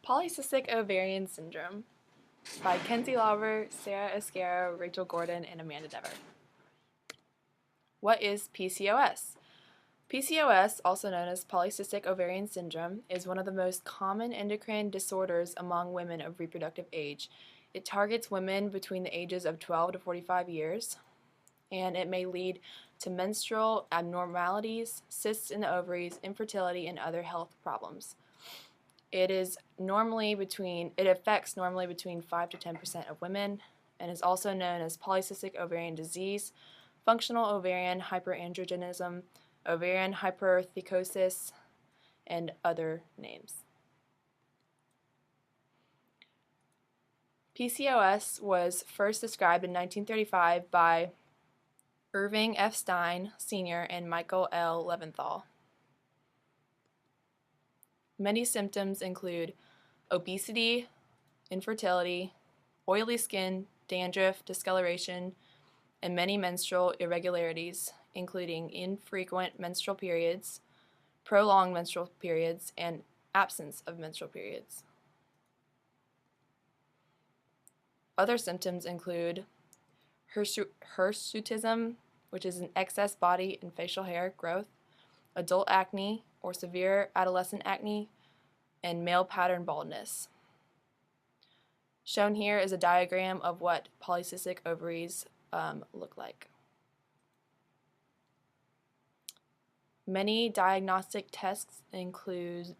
Polycystic ovarian syndrome by Kenzie Lauber, Sarah Esquero, Rachel Gordon, and Amanda Dever. What is PCOS? PCOS, also known as polycystic ovarian syndrome, is one of the most common endocrine disorders among women of reproductive age. It targets women between the ages of 12 to 45 years, and it may lead to menstrual abnormalities, cysts in the ovaries, infertility, and other health problems. It affects normally between 5 to 10% of women, and is also known as polycystic ovarian disease, functional ovarian hyperandrogenism, ovarian hypertrichosis, and other names. PCOS was first described in 1935 by Irving F. Stein, Sr. and Michael L. Leventhal. Many symptoms include obesity, infertility, oily skin, dandruff, discoloration, and many menstrual irregularities, including infrequent menstrual periods, prolonged menstrual periods, and absence of menstrual periods. Other symptoms include hirsutism, which is an excess body and facial hair growth, adult acne or severe adolescent acne, and male pattern baldness. Shown here is a diagram of what polycystic ovaries look like. Many diagnostic tests include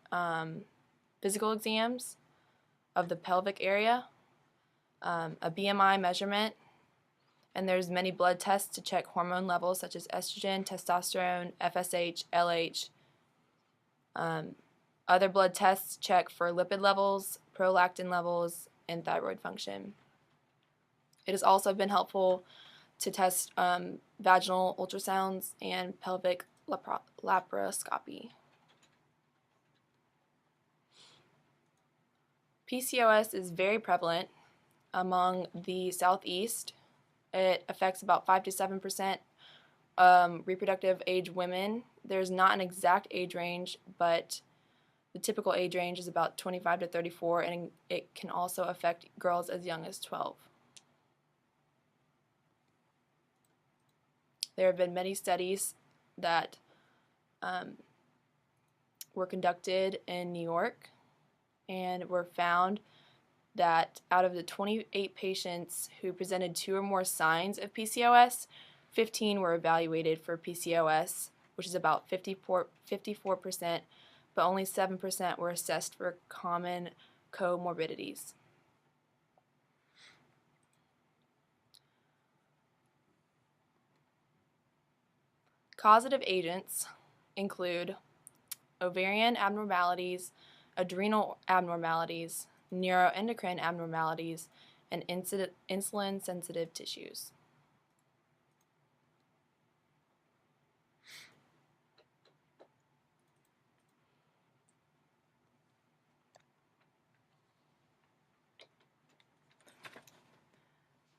physical exams of the pelvic area, a BMI measurement, and there's many blood tests to check hormone levels such as estrogen, testosterone, FSH, LH. Other blood tests check for lipid levels, prolactin levels, and thyroid function. It has also been helpful to test vaginal ultrasounds and pelvic laparoscopy. PCOS is very prevalent among the Southeast. It affects about 5 to 7% reproductive age women. There's not an exact age range, but the typical age range is about 25 to 34, and it can also affect girls as young as 12. There have been many studies that were conducted in New York and were found that out of the 28 patients who presented 2 or more signs of PCOS, 15 were evaluated for PCOS, which is about 54%, but only 7% were assessed for common comorbidities. Causative agents include ovarian abnormalities, adrenal abnormalities, neuroendocrine abnormalities, and insulin-sensitive tissues.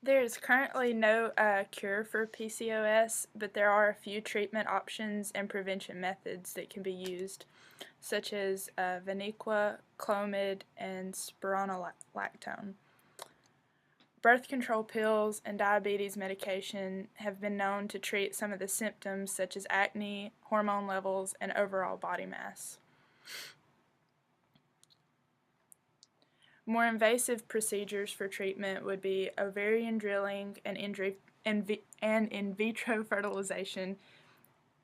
There is currently no cure for PCOS, but there are a few treatment options and prevention methods that can be used, such as Vaniqua, Clomid, and spironolactone. Birth control pills and diabetes medication have been known to treat some of the symptoms such as acne, hormone levels, and overall body mass. More invasive procedures for treatment would be ovarian drilling and in vitro fertilization,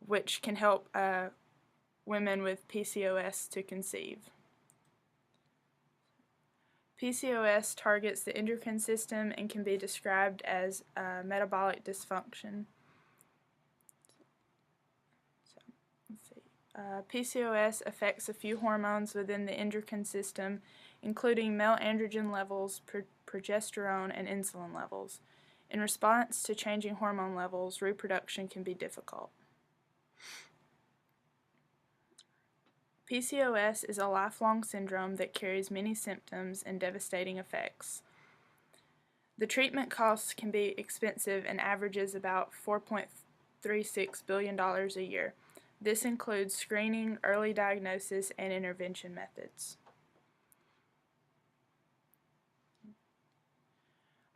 which can help women with PCOS to conceive. PCOS targets the endocrine system and can be described as metabolic dysfunction. PCOS affects a few hormones within the endocrine system, including male androgen levels, progesterone, and insulin levels. In response to changing hormone levels, reproduction can be difficult. PCOS is a lifelong syndrome that carries many symptoms and devastating effects. The treatment costs can be expensive and averages about $4.36 billion a year. This includes screening, early diagnosis, and intervention methods.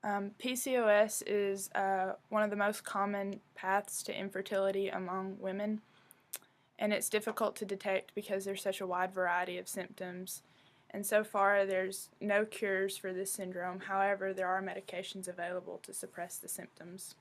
PCOS is one of the most common paths to infertility among women, and it's difficult to detect because there's such a wide variety of symptoms. And so far, there's no cures for this syndrome. However, there are medications available to suppress the symptoms.